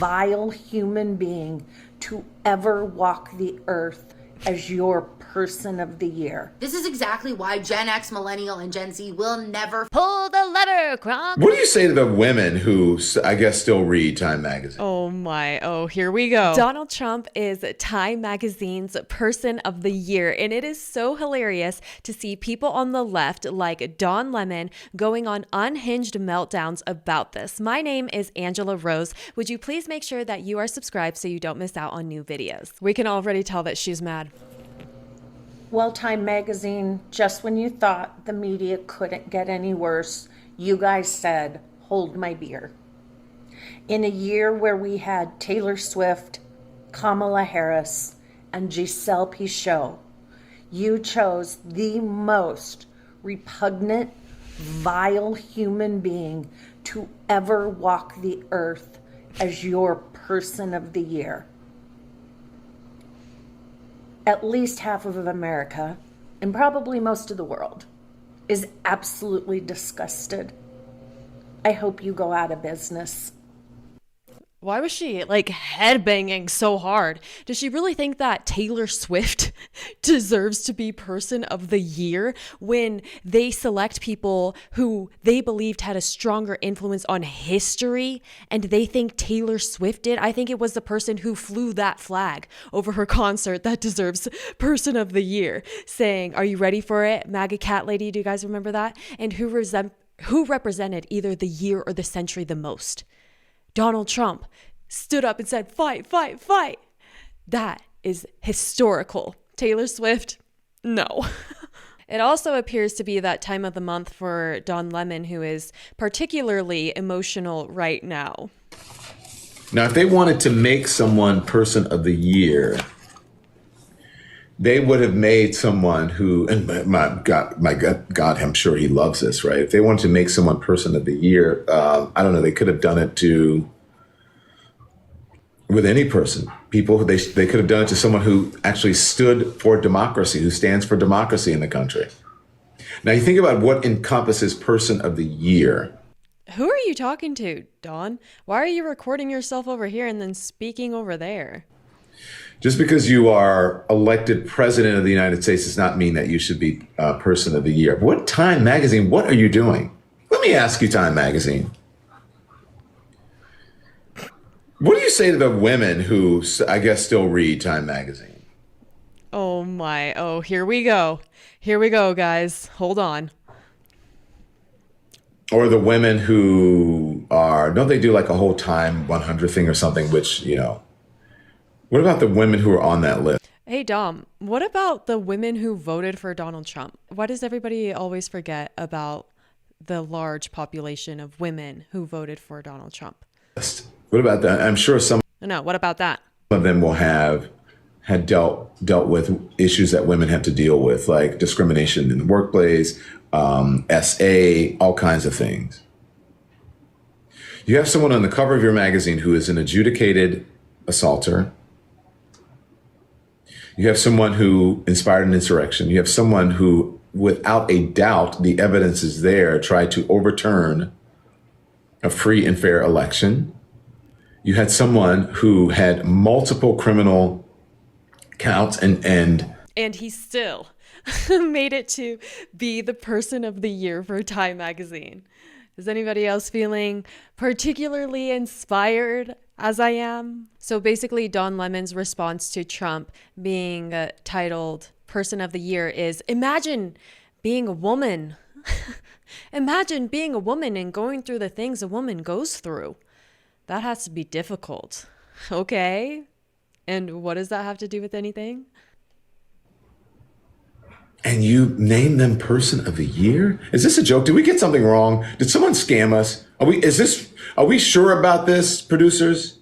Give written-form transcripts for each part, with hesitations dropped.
vile human being to ever walk the earth as your person of the year. This is exactly why Gen X, Millennial, and Gen Z will never pull the lever, Kronk. What do you say to the women who, I guess, still read Time magazine? Oh my, oh, here we go. Donald Trump is Time magazine's Person of the Year, and it is so hilarious to see people on the left like Don Lemon going on Unhinged meltdowns about this. My name is Angela Rose. Would you please make sure that you are subscribed so you don't miss out on new videos? We can already tell that she's mad. Well, Time magazine, just when you thought the media couldn't get any worse, you guys said, hold my beer. In a year where we had Taylor Swift, Kamala Harris, and Giselle Pichot, you chose the most repugnant, vile human being to ever walk the earth as your person of the year. At least half of America, and probably most of the world, is absolutely disgusted. I hope you go out of business. Why was she like headbanging so hard? Does she really think that Taylor Swift deserves to be Person of the Year when they select people who they believed had a stronger influence on history and they think Taylor Swift did? I think it was the person who flew that flag over her concert that deserves Person of the Year, saying, "Are you ready for it, MAGA cat lady?" Do you guys remember that? And who represented either the year or the century the most? Donald Trump stood up and said, "Fight, fight, fight." That is historical. Taylor Swift, no. It also appears to be that time of the month for Don Lemon, who is particularly emotional right now. Now, if they wanted to make someone Person of the Year, they would have made someone who, and my God, I'm sure he loves this, right? If they wanted to make someone Person of the Year, I don't know, they could have done it with any person. People, they could have done it to someone who actually stood for democracy, who stands for democracy in the country. Now, you think about what encompasses Person of the Year. Who are you talking to, Don? Why are you recording yourself over here and then speaking over there? Just because you are elected president of the United States does not mean that you should be Person of the Year. What Time magazine, what are you doing? Let me ask you, Time magazine. What do you say to the women who, I guess, still read Time magazine? Oh my, oh, here we go. Here we go, guys. Hold on. Or the women who don't they do like a whole Time 100 thing or something, which, what about the women who are on that list? Hey, Dom, what about the women who voted for Donald Trump? Why does everybody always forget about the large population of women who voted for Donald Trump? What about that? I'm sure some No, what about that? of them will had dealt with issues that women have to deal with, like discrimination in the workplace, SA, all kinds of things. You have someone on the cover of your magazine who is an adjudicated assaulter. You have someone who inspired an insurrection. You have someone who, without a doubt, the evidence is there, tried to overturn a free and fair election. You had someone who had multiple criminal counts and he still made it to be the Person of the Year for Time magazine. Is anybody else feeling particularly inspired as I am? So basically, Don Lemon's response to Trump being titled Person of the Year is, imagine being a woman. Imagine being a woman and going through the things a woman goes through. That has to be difficult. Okay. And what does that have to do with anything? And you name them Person of the Year? Is this a joke? Did we get something wrong? Did someone scam us? Are we sure about this, producers?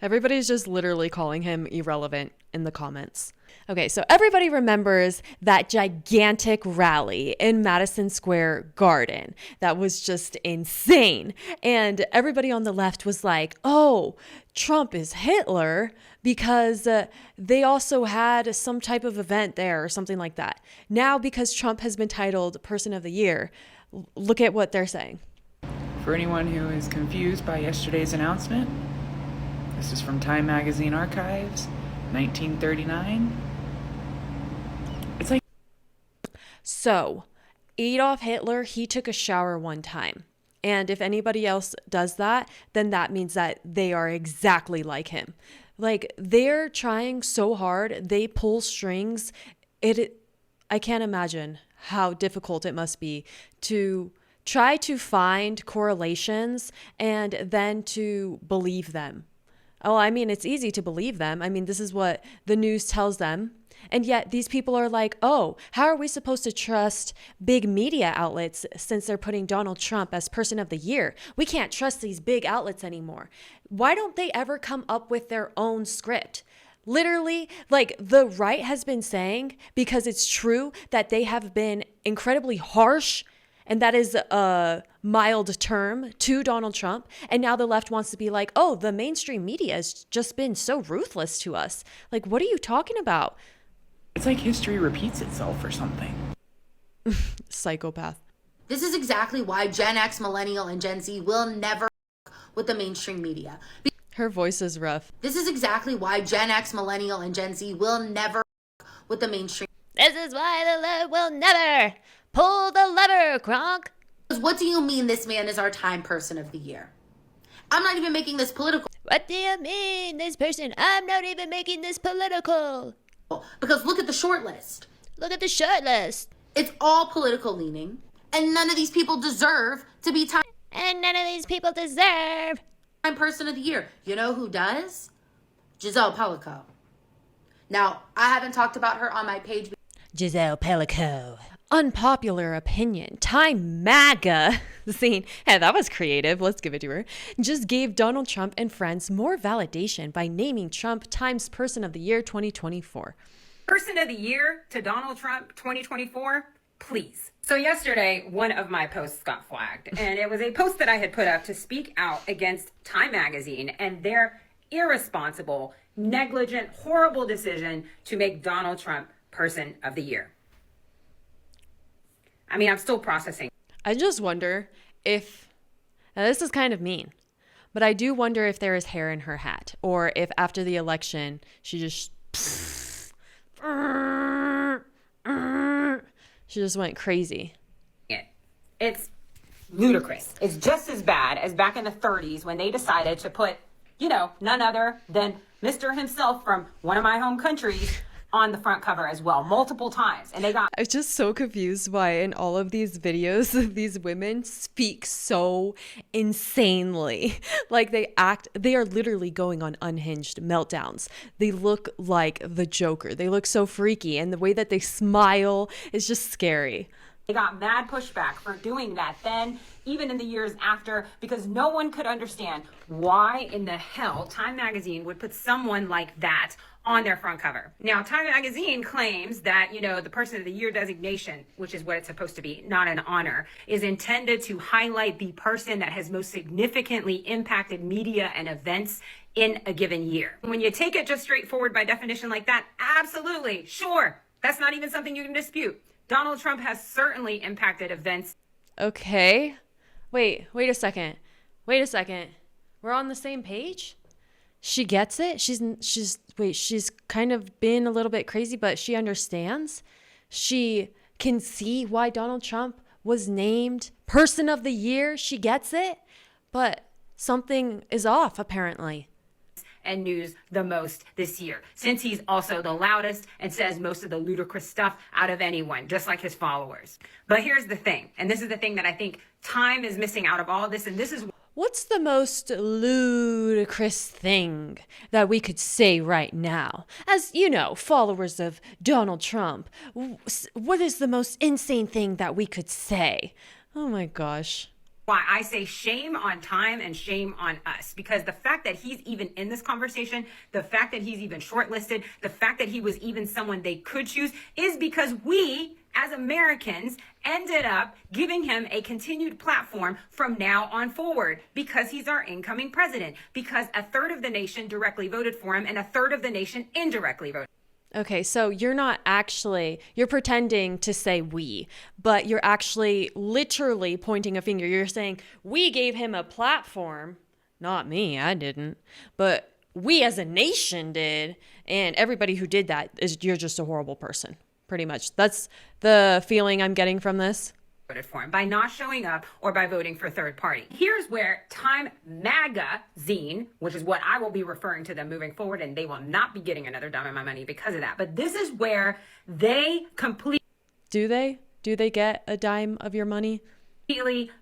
Everybody's just literally calling him irrelevant in the comments. Okay, so everybody remembers that gigantic rally in Madison Square Garden. That was just insane. And everybody on the left was like, oh, Trump is Hitler because they also had some type of event there or something like that. Now, because Trump has been titled Person of the Year, look at what they're saying. For anyone who is confused by yesterday's announcement, this is from Time Magazine Archives, 1939. It's like... So, Adolf Hitler, he took a shower one time. And if anybody else does that, then that means that they are exactly like him. Like, they're trying so hard, they pull strings. I can't imagine how difficult it must be to try to find correlations and then to believe them. Oh, I mean, it's easy to believe them. I mean, this is what the news tells them. And yet these people are like, oh, how are we supposed to trust big media outlets since they're putting Donald Trump as person of the year? We can't trust these big outlets anymore. Why don't they ever come up with their own script? Literally, like the right has been saying, because it's true that they have been incredibly harsh, and that is a mild term, to Donald Trump. And now the left wants to be like, oh, the mainstream media has just been so ruthless to us. Like, what are you talking about? It's like history repeats itself or something. Psychopath. This is exactly why Gen X, Millennial, and Gen Z will never with the mainstream media. Her voice is rough. This is exactly why Gen X, Millennial, and Gen Z will never with the mainstream. This is why the left will never pull the lever, Kronk. What do you mean this man is our Time Person of the Year? I'm not even making this political. What do you mean, this person? I'm not even making this political. Because look at the short list. Look at the short list. It's all political leaning, and none of these people deserve to be Time And none of these people deserve. Person of the Year. You know who does? Giselle Pellico. Now, I haven't talked about her on my page. Giselle Pellico. Unpopular opinion. Time MAGA scene. Hey, that was creative. Let's give it to her. Just gave Donald Trump and friends more validation by naming Trump Times Person of the Year 2024. Person of the Year to Donald Trump 2024, please. So yesterday, one of my posts got flagged, and it was a post that I had put up to speak out against Time Magazine and their irresponsible, negligent, horrible decision to make Donald Trump Person of the Year. I mean, I'm still processing. I just wonder if, now this is kind of mean, but I do wonder if there is hair in her hat, or if after the election, she just went crazy. It's ludicrous. It's just as bad as back in the 30s when they decided to put, none other than Mr. himself from one of my home countries on the front cover as well, multiple times. And I was just so confused why in all of these videos, these women speak so insanely. Like they are literally going on Unhinged meltdowns. They look like the Joker. They look so freaky, and the way that they smile is just scary. They got mad pushback for doing that then, even in the years after, because no one could understand why in the hell Time Magazine would put someone like that on their front cover. Now, Time Magazine claims that, the Person of the Year designation, which is what it's supposed to be, not an honor, is intended to highlight the person that has most significantly impacted media and events in a given year. When you take it just straightforward by definition like that, absolutely, sure, that's not even something you can dispute. Donald Trump has certainly impacted events. Okay. Wait a second. We're on the same page? She gets it? She's kind of been a little bit crazy, but she understands. She can see why Donald Trump was named Person of the Year. She gets it, but something is off apparently. And news the most this year, since he's also the loudest and says most of the ludicrous stuff out of anyone, just like his followers. But here's the thing, and this is the thing that I think Time is missing out of all of this, and this is... What's the most ludicrous thing that we could say right now? As, followers of Donald Trump, what is the most insane thing that we could say? Oh my gosh. Why I say shame on Time and shame on us, because the fact that he's even in this conversation, the fact that he's even shortlisted, the fact that he was even someone they could choose is because we, as Americans, ended up giving him a continued platform from now on forward, because he's our incoming president, because a third of the nation directly voted for him and a third of the nation indirectly voted. Okay, so you're pretending to say we, but you're actually literally pointing a finger. You're saying, we gave him a platform. Not me, I didn't. But we as a nation did. And everybody who did that you're just a horrible person. Pretty much. That's the feeling I'm getting from this. Voted for him by not showing up or by voting for third party. Here's where Time Magazine, which is what I will be referring to them moving forward, and they will not be getting another dime of my money because of that. But this is where they completely Do they? Do they get a dime of your money?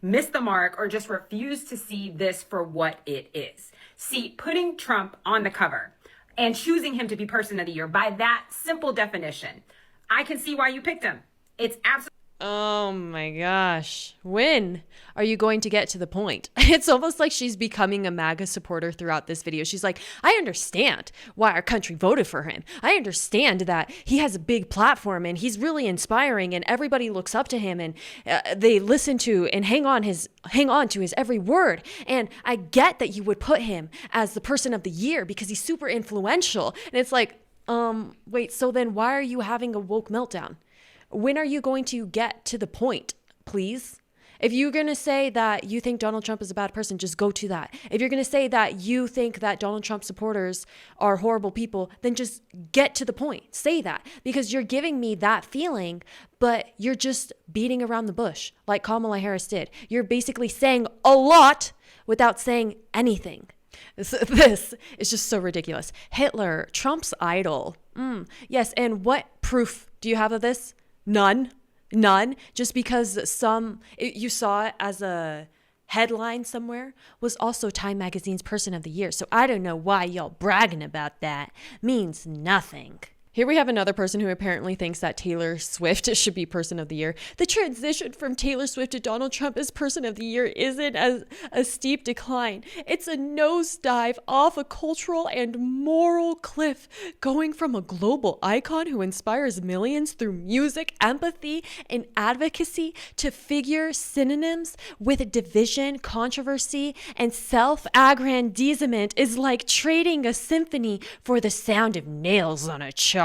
miss the mark or just refuse to see this for what it is. See, putting Trump on the cover and choosing him to be Person of the Year, by that simple definition, I can see why you picked him. It's absolutely. Oh my gosh. When are you going to get to the point? It's almost like she's becoming a MAGA supporter throughout this video. She's like, I understand why our country voted for him. I understand that he has a big platform and he's really inspiring and everybody looks up to him and they listen to and hang on to his every word. And I get that you would put him as the Person of the Year because he's super influential. And it's like, wait, so then why are you having a woke meltdown? When are you going to get to the point, please? If you're going to say that you think Donald Trump is a bad person, just go to that. If you're going to say that you think that Donald Trump supporters are horrible people, then just get to the point. Say that, because you're giving me that feeling, but you're just beating around the bush like Kamala Harris did. You're basically saying a lot without saying anything. This is just so ridiculous. Hitler, Trump's idol. Yes, and what proof do you have of this? None. Just because you saw it as a headline somewhere, was also Time Magazine's Person of the Year. So I don't know why y'all bragging about that. Means nothing. Here we have another person who apparently thinks that Taylor Swift should be Person of the Year. The transition from Taylor Swift to Donald Trump as Person of the Year isn't as a steep decline. It's a nosedive off a cultural and moral cliff, going from a global icon who inspires millions through music, empathy, and advocacy to figure synonyms with division, controversy, and self-aggrandizement is like trading a symphony for the sound of nails on a chalkboard.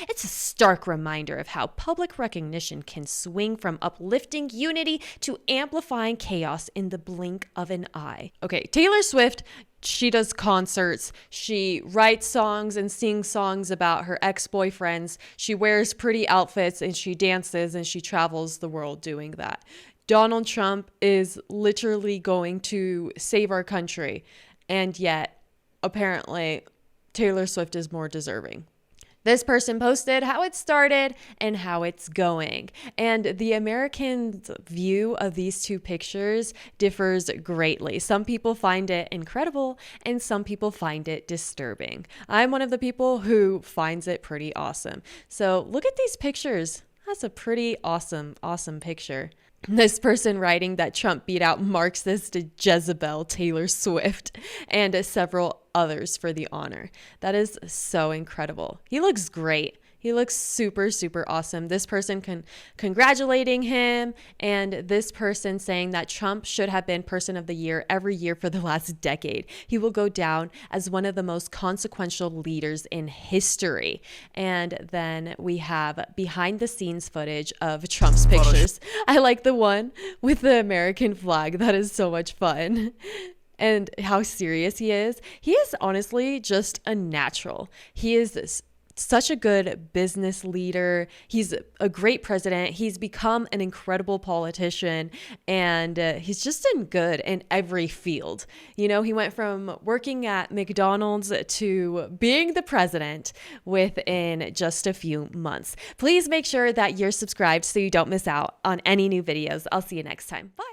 It's a stark reminder of how public recognition can swing from uplifting unity to amplifying chaos in the blink of an eye. Okay, Taylor Swift, she does concerts. She writes songs and sings songs about her ex-boyfriends. She wears pretty outfits and she dances and she travels the world doing that. Donald Trump is literally going to save our country. And yet, apparently, Taylor Swift is more deserving. This person posted how it started and how it's going. And the American's view of these two pictures differs greatly. Some people find it incredible and some people find it disturbing. I'm one of the people who finds it pretty awesome. So look at these pictures. That's a pretty awesome picture. This person writing that Trump beat out Marxist Jezebel Taylor Swift and several others for the honor. That is so incredible. He looks great. He looks super, super awesome. This person congratulating him, and this person saying that Trump should have been Person of the Year every year for the last decade. He will go down as one of the most consequential leaders in history. And then we have behind the scenes footage of Trump's pictures. I like the one with the American flag. That is so much fun. And how serious he is. He is honestly just a natural. He is such a good business leader. He's a great president. He's become an incredible politician, and he's just done good in every field. You know, he went from working at McDonald's to being the president within just a few months. Please make sure that you're subscribed so you don't miss out on any new videos. I'll see you next time. Bye.